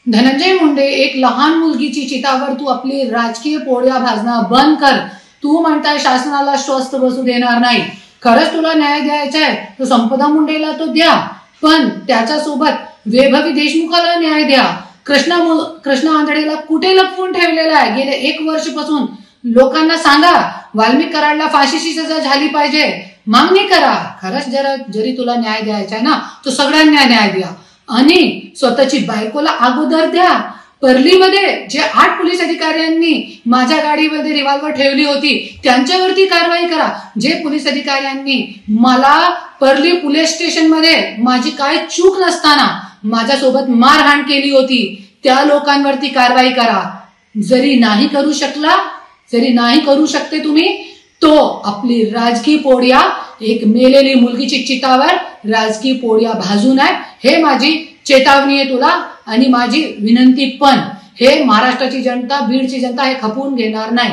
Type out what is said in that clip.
धनंजय मुंडे, एक लहान मुलगीची चितावर तू आपली राजकीय पोळ्या भाजणं बंद कर। तू म्हणताय शासनाला स्वस्थ बसू देणार नाही। खरंच तुला न्याय द्यायचा आहे तर संपदा मुंडेला तो द्या, पण त्याच्यासोबत वैभवी देशमुखाला न्याय द्या। कृष्णा आंधळेला कुठे लपवून ठेवलेला आहे गेले 1 वर्षापासून? लोकांना सांगा वाल्मिक कराडला फाशीची सजा झाली पाहिजे, मागणी करा। खरंच जरी तुला न्याय द्यायचा आहे ना तो सगळ्यांना न्याय द्या आणि स्वतःची बायकोला अगोदर द्या। परलीमध्ये जे 8 पोलीस अधिकाऱ्यांनी माझ्या गाडीमध्ये रिव्हॉल्वर ठेवली होती त्यांच्यावरती कारवाई करा। जे पोलीस अधिकाऱ्यांनी मला परली पोलीस स्टेशन मध्ये माझी काय चूक नसताना माझ्यासोबत मारहाण केली होती त्या लोकांवरती कारवाई करा। जरी नाही करू शकते तुम्ही तो आपली राजकीय पोळ्या, एक मेलेली मुलगीची चितावर राजकीय पोळ्या भाजू नये, हे माझी चेतावणी आहे तुला आणि माझी विनंती पण। हे महाराष्ट्राची जनता, बीडची जनता हे खपवून घेणार नाही।